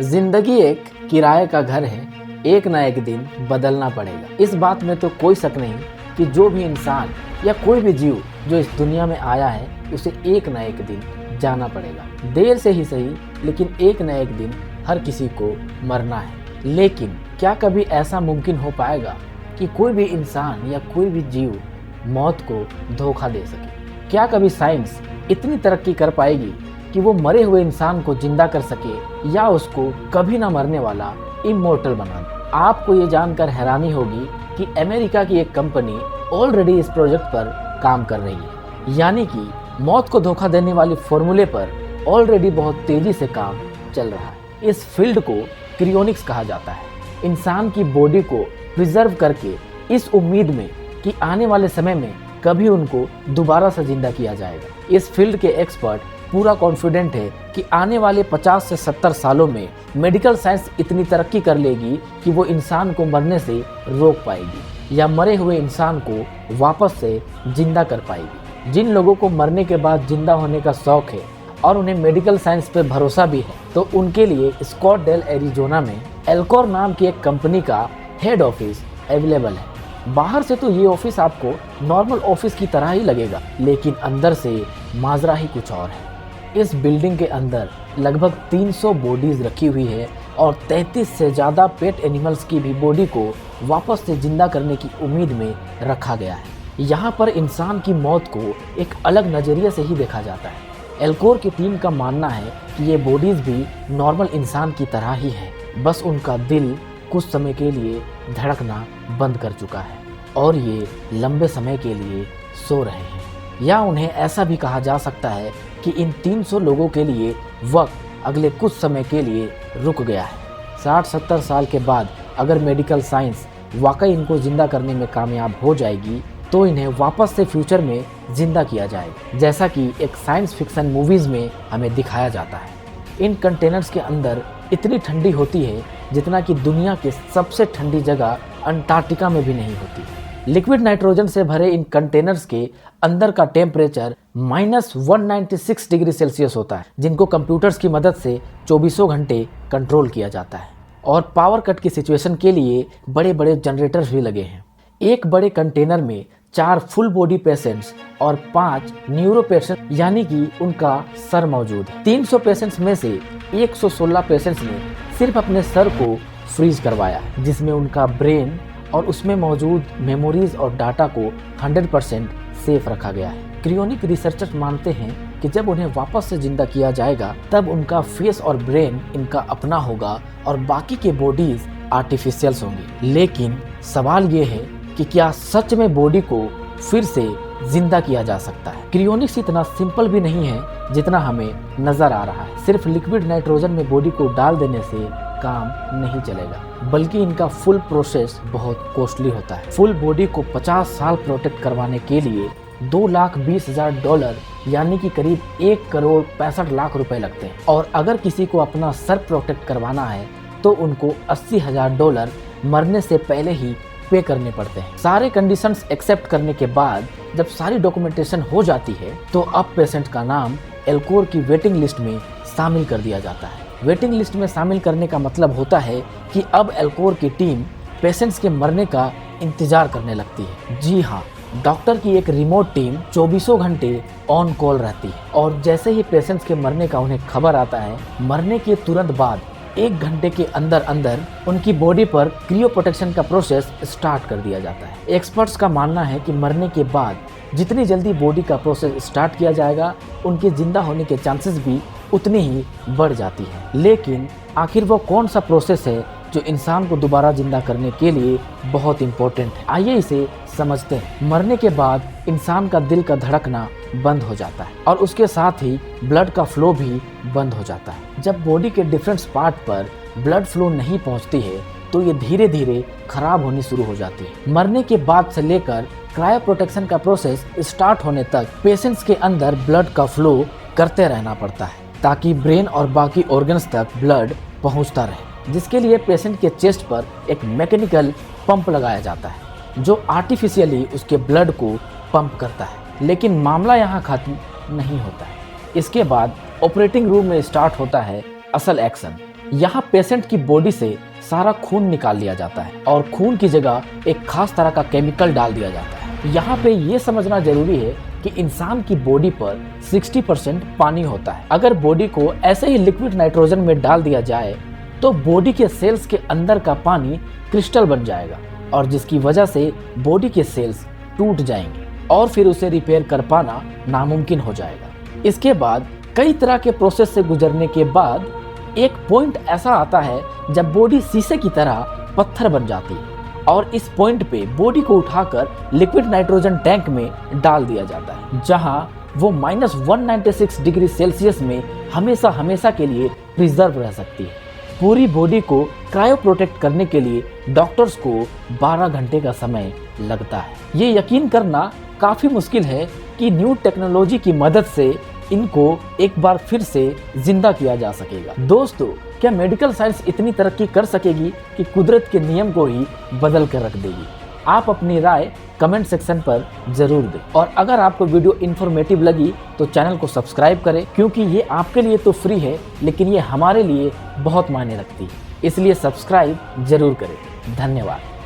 जिंदगी एक किराए का घर है, एक ना एक दिन बदलना पड़ेगा। इस बात में तो कोई शक नहीं कि जो भी इंसान या कोई भी जीव जो इस दुनिया में आया है उसे एक ना एक दिन जाना पड़ेगा। देर से ही सही, लेकिन एक ना एक दिन हर किसी को मरना है। लेकिन क्या कभी ऐसा मुमकिन हो पाएगा कि कोई भी इंसान या कोई भी जीव मौत को धोखा दे सके? क्या कभी साइंस इतनी तरक्की कर पाएगी कि वो मरे हुए इंसान को जिंदा कर सके या उसको कभी ना मरने वाला इमॉर्टल बना दे? आपको ये जानकर हैरानी होगी कि अमेरिका की एक कंपनी ऑलरेडी इस प्रोजेक्ट पर काम कर रही है। यानी कि मौत को धोखा देने वाले फॉर्मूले पर ऑलरेडी बहुत तेजी से काम चल रहा है। इस फील्ड को क्रियोनिक्स कहा जाता है। इंसान की बॉडी को प्रिजर्व करके इस उम्मीद में कि आने वाले समय में कभी उनको दोबारा से जिंदा किया जाएगा। इस फील्ड के एक्सपर्ट पूरा कॉन्फिडेंट है कि आने वाले 50 से 70 सालों में मेडिकल साइंस इतनी तरक्की कर लेगी कि वो इंसान को मरने से रोक पाएगी या मरे हुए इंसान को वापस से जिंदा कर पाएगी। जिन लोगों को मरने के बाद जिंदा होने का शौक है और उन्हें मेडिकल साइंस पर भरोसा भी है, तो उनके लिए स्कॉटडेल एरिजोना में एल्कोर नाम की एक कंपनी का हेड ऑफिस अवेलेबल है। बाहर से तो ये ऑफिस आपको नॉर्मल ऑफिस की तरह ही लगेगा, लेकिन अंदर से माजरा ही कुछ और है। इस बिल्डिंग के अंदर लगभग 300 बॉडीज रखी हुई है और 33 से ज़्यादा पेट एनिमल्स की भी बॉडी को वापस से जिंदा करने की उम्मीद में रखा गया है। यहाँ पर इंसान की मौत को एक अलग नज़रिए से ही देखा जाता है। एल्कोर की टीम का मानना है कि ये बॉडीज़ भी नॉर्मल इंसान की तरह ही है, बस उनका दिल कुछ समय के लिए धड़कना बंद कर चुका है और ये लंबे समय के लिए सो रहे हैं। या उन्हें ऐसा भी कहा जा सकता है कि इन 300 लोगों के लिए वक्त अगले कुछ समय के लिए रुक गया है। 60-70 साल के बाद अगर मेडिकल साइंस वाकई इनको जिंदा करने में कामयाब हो जाएगी तो इन्हें वापस से फ्यूचर में जिंदा किया जाएगा, जैसा कि एक साइंस फिक्शन मूवीज़ में हमें दिखाया जाता है। इन कंटेनर्स के अंदर इतनी ठंडी होती है जितना कि दुनिया के सबसे ठंडी जगह अंटार्कटिका में भी नहीं होती। लिक्विड नाइट्रोजन से भरे इन कंटेनर्स के अंदर का टेम्परेचर -196 डिग्री सेल्सियस होता है, जिनको कंप्यूटर्स की मदद से 24 घंटे कंट्रोल किया जाता है। और पावर कट की सिचुएशन के लिए बड़े बड़े जनरेटर्स भी लगे हैं। एक बड़े कंटेनर में 4 फुल बॉडी पेशेंट्स और 5 न्यूरो पेशेंट यानी कि उनका सर मौजूद है। 300 पेशेंट्स में से 116 पेशेंट्स ने सिर्फ अपने सर को फ्रीज करवाया, जिसमें उनका ब्रेन और उसमें मौजूद मेमोरीज और डाटा को 100% सेफ रखा गया है। क्रियोनिक रिसर्चर्स मानते हैं कि जब उन्हें वापस से जिंदा किया जाएगा तब उनका फेस और ब्रेन इनका अपना होगा और बाकी के बॉडीज आर्टिफिशियल्स होंगे। लेकिन सवाल ये है कि क्या सच में बॉडी को फिर से जिंदा किया जा सकता है? क्रियोनिक्स इतना सिंपल भी नहीं है जितना हमें नजर आ रहा है। सिर्फ लिक्विड नाइट्रोजन में बॉडी को डाल देने से काम नहीं चलेगा, बल्कि इनका फुल प्रोसेस बहुत कॉस्टली होता है। फुल बॉडी को 50 साल प्रोटेक्ट करवाने के लिए $2,20,000 यानी कि करीब 1,65,00,000 रुपए लगते हैं। और अगर किसी को अपना सर प्रोटेक्ट करवाना है तो उनको $80,000 मरने से पहले ही पे करने पड़ते हैं। सारे कंडीशंस एक्सेप्ट करने के बाद जब सारी डॉक्यूमेंटेशन हो जाती है तो अब पेशेंट का नाम एल्कोर की वेटिंग लिस्ट में शामिल कर दिया जाता है। वेटिंग लिस्ट में शामिल करने का मतलब होता है कि अब एल्कोर की टीम पेशेंट्स के मरने का इंतजार करने लगती है। जी हाँ, डॉक्टर की एक रिमोट टीम 24 घंटे ऑन कॉल रहती है और जैसे ही पेशेंट्स के मरने का उन्हें खबर आता है, मरने के तुरंत बाद 1 घंटे के अंदर अंदर उनकी बॉडी पर क्रियो प्रोटेक्शन का प्रोसेस स्टार्ट कर दिया जाता है। एक्सपर्ट्स का मानना है कि मरने के बाद जितनी जल्दी बॉडी का प्रोसेस स्टार्ट किया जाएगा, उनके जिंदा होने के चांसेस भी उतनी ही बढ़ जाती है। लेकिन आखिर वो कौन सा प्रोसेस है जो इंसान को दोबारा जिंदा करने के लिए बहुत इम्पोर्टेंट है? आइए इसे समझते हैं। मरने के बाद इंसान का दिल का धड़कना बंद हो जाता है और उसके साथ ही ब्लड का फ्लो भी बंद हो जाता है। जब बॉडी के डिफरेंट पार्ट पर ब्लड फ्लो नहीं पहुंचती है तो ये धीरे धीरे खराब होनी शुरू हो जाती है। मरने के बाद से लेकर क्रायो प्रोटेक्शन का प्रोसेस स्टार्ट होने तक पेशेंट्स के अंदर ब्लड का फ्लो करते रहना पड़ता है ताकि ब्रेन और बाकी ऑर्गन्स तक ब्लड पहुंचता रहे, जिसके लिए पेशेंट के चेस्ट पर एक मैकेनिकल पंप लगाया जाता है जो आर्टिफिशियली उसके ब्लड को पंप करता है। लेकिन मामला यहाँ खत्म नहीं होता है। इसके बाद ऑपरेटिंग रूम में स्टार्ट होता है असल एक्शन। यहाँ पेशेंट की बॉडी से सारा खून निकाल लिया जाता है और खून की जगह एक खास तरह का केमिकल डाल दिया जाता है। यहाँ पे ये समझना जरूरी है कि इंसान की बॉडी पर 60% पानी होता है। अगर बॉडी को ऐसे ही लिक्विड नाइट्रोजन में डाल दिया जाए तो बॉडी के सेल्स के अंदर का पानी क्रिस्टल बन जाएगा और जिसकी वजह से बॉडी के सेल्स टूट जाएंगे और फिर उसे रिपेयर कर पाना नामुमकिन हो जाएगा। इसके बाद कई तरह के प्रोसेस से गुजरने के बाद एक पॉइंट ऐसा आता है जब बॉडी शीशे की तरह पत्थर बन जाती है और इस पॉइंट पे बॉडी को उठाकर लिक्विड नाइट्रोजन टैंक में डाल दिया जाता है, जहां वो -196 डिग्री सेल्सियस में हमेशा हमेशा के लिए प्रिजर्व रह सकती है। पूरी बॉडी को क्रायो प्रोटेक्ट करने के लिए डॉक्टर्स को 12 घंटे का समय लगता है। ये यकीन करना काफ़ी मुश्किल है कि न्यू टेक्नोलॉजी की मदद से इनको एक बार फिर से जिंदा किया जा सकेगा। दोस्तों, क्या मेडिकल साइंस इतनी तरक्की कर सकेगी कि कुदरत के नियम को ही बदल कर रख देगी? आप अपनी राय कमेंट सेक्शन पर जरूर दें और अगर आपको वीडियो इन्फॉर्मेटिव लगी तो चैनल को सब्सक्राइब करें, क्योंकि ये आपके लिए तो फ्री है लेकिन ये हमारे लिए बहुत मायने रखती है। इसलिए सब्सक्राइब जरूर करें। धन्यवाद।